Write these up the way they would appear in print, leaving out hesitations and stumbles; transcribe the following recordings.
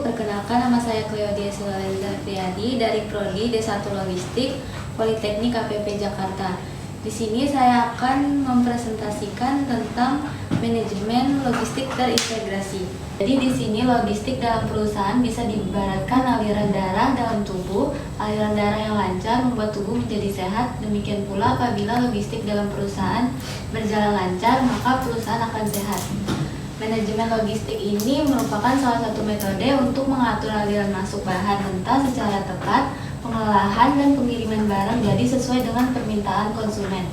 Perkenalkan, nama saya Cleodia Silaliza Friadi dari Prodi D1 Logistik Politeknik KPP Jakarta. Di sini saya akan mempresentasikan tentang manajemen logistik terintegrasi. Jadi di sini logistik dalam perusahaan bisa diibaratkan aliran darah dalam tubuh. Aliran darah yang lancar membuat tubuh menjadi sehat. Demikian pula apabila logistik dalam perusahaan berjalan lancar, maka perusahaan akan sehat. Manajemen logistik ini merupakan salah satu metode untuk mengatur aliran masuk bahan mentah secara tepat, pengelolaan dan pengiriman barang jadi sesuai dengan permintaan konsumen.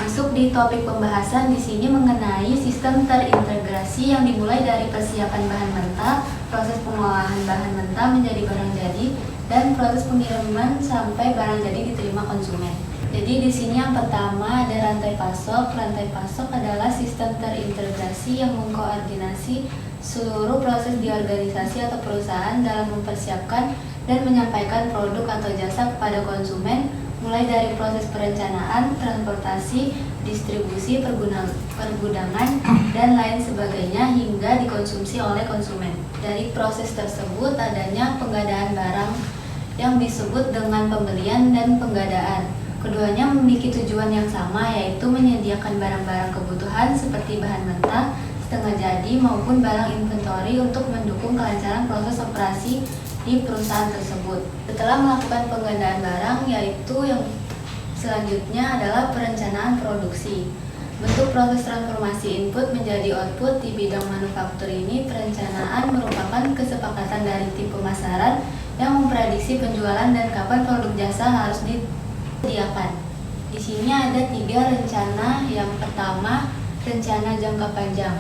Masuk di topik pembahasan di sini mengenai sistem terintegrasi yang dimulai dari persiapan bahan mentah, proses pengolahan bahan mentah menjadi barang jadi, dan proses pengiriman sampai barang jadi diterima konsumen. Jadi di sini yang pertama ada rantai pasok. Rantai pasok adalah sistem terintegrasi yang mengkoordinasi seluruh proses di organisasi atau perusahaan dalam mempersiapkan dan menyampaikan produk atau jasa kepada konsumen, mulai dari proses perencanaan, transportasi, distribusi, pergudangan, dan lain sebagainya hingga dikonsumsi oleh konsumen. Dari proses tersebut adanya penggadaan barang yang disebut dengan pembelian dan penggadaan. Keduanya memiliki tujuan yang sama, yaitu menyediakan barang-barang kebutuhan seperti bahan mentah, setengah jadi maupun barang inventory untuk mendukung kelancaran proses operasi di perusahaan tersebut. Setelah melakukan penggadaan barang, yaitu yang selanjutnya adalah perencanaan produksi. Bentuk proses transformasi input menjadi output di bidang manufaktur ini. Perencanaan merupakan kesepakatan dari tim pemasaran yang memprediksi penjualan dan kapan produk jasa harus disediakan. Di sini ada 3 rencana. Yang pertama, rencana jangka panjang.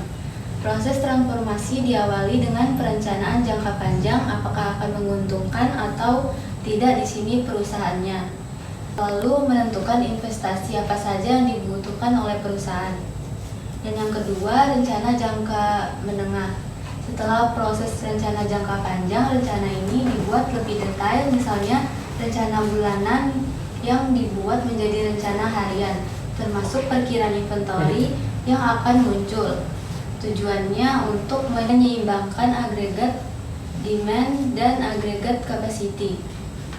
Proses transformasi diawali dengan perencanaan jangka panjang, apakah akan menguntungkan atau tidak di sini perusahaannya. Lalu menentukan investasi apa saja yang dibutuhkan oleh perusahaan. Dan yang kedua, rencana jangka menengah. Setelah proses rencana jangka panjang, rencana ini dibuat lebih detail, misalnya rencana bulanan yang dibuat menjadi rencana harian, termasuk perkiraan inventory yang akan muncul. Tujuannya untuk menyeimbangkan agregat demand dan agregat capacity.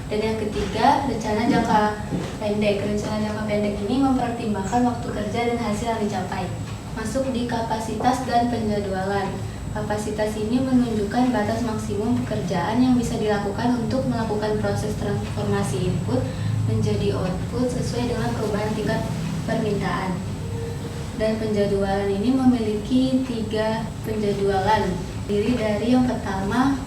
Dan yang ketiga, rencana jangka pendek. Rencana jangka pendek ini mempertimbangkan waktu kerja dan hasil yang dicapai. Masuk di kapasitas dan penjadwalan. Kapasitas ini menunjukkan batas maksimum pekerjaan yang bisa dilakukan untuk melakukan proses transformasi input menjadi output sesuai dengan perubahan tingkat permintaan. Dan penjadwalan ini memiliki 3 penjadwalan. Terdiri dari yang pertama,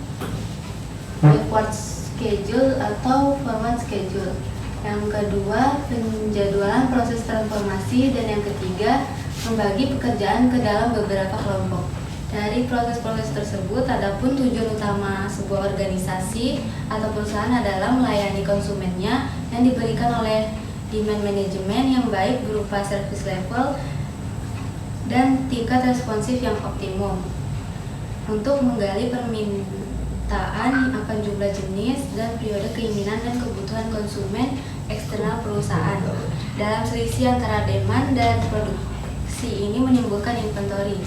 backward schedule atau forward schedule. Yang kedua, penjadwalan proses transformasi. Dan yang ketiga, membagi pekerjaan ke dalam beberapa kelompok. Dari proses-proses tersebut, adapun tujuan utama sebuah organisasi atau perusahaan adalah melayani konsumennya yang diberikan oleh demand management yang baik berupa service level dan tingkat responsif yang optimum untuk menggali permintaan akan jumlah jenis dan periode keinginan dan kebutuhan konsumen eksternal perusahaan. Dalam selisih antara demand dan produksi ini menimbulkan inventory.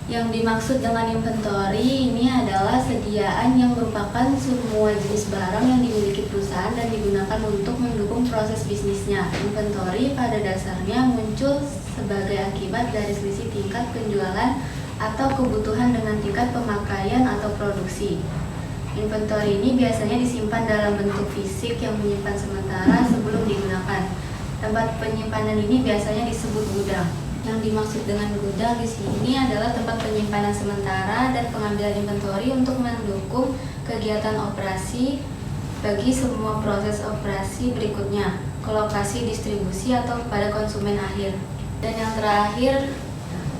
Yang dimaksud dengan inventory ini adalah sediaan yang merupakan semua jenis barang yang dimiliki perusahaan dan digunakan untuk mendukung proses bisnisnya. Inventory pada dasarnya muncul sebagai akibat dari selisih tingkat penjualan atau kebutuhan dengan tingkat pemakaian atau produksi. Inventory ini biasanya disimpan dalam bentuk fisik yang menyimpan sementara sebelum digunakan. Tempat penyimpanan ini biasanya disebut gudang. Yang dimaksud dengan gudang di sini adalah tempat penyimpanan sementara dan pengambilan inventory untuk mendukung kegiatan operasi bagi semua proses operasi berikutnya, ke lokasi distribusi atau kepada konsumen akhir. Dan yang terakhir,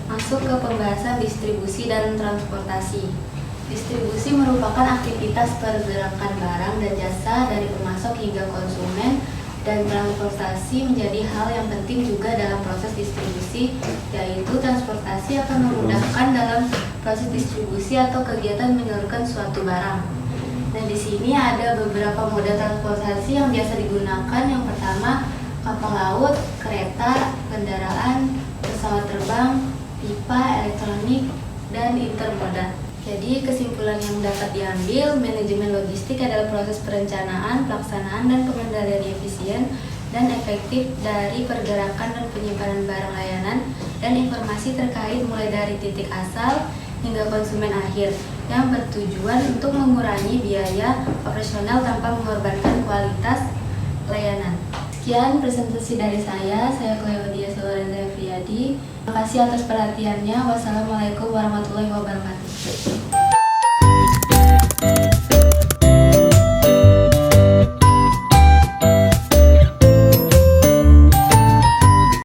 masuk ke pembahasan distribusi dan transportasi. Distribusi merupakan aktivitas pergerakan barang dan jasa dari pemasok hingga konsumen dan transportasi menjadi hal yang penting juga dalam proses distribusi, yaitu transportasi akan memudahkan dalam proses distribusi atau kegiatan menyalurkan suatu barang. Nah, di sini ada beberapa moda transportasi yang biasa digunakan. Yang pertama, kapal laut, kereta, kendaraan, pesawat terbang, pipa, elektronik, dan intermoda. Jadi kesimpulan yang dapat diambil, manajemen logistik adalah proses perencanaan, pelaksanaan, dan pengendalian efisien dan efektif dari pergerakan dan penyimpanan barang layanan dan informasi terkait mulai dari titik asal hingga konsumen akhir yang bertujuan untuk mengurangi biaya operasional tanpa mengorbankan kualitas layanan. Sekian presentasi dari saya Cleo Silorenta Friyadi. Terima kasih atas perhatiannya. Wassalamualaikum warahmatullahi wabarakatuh.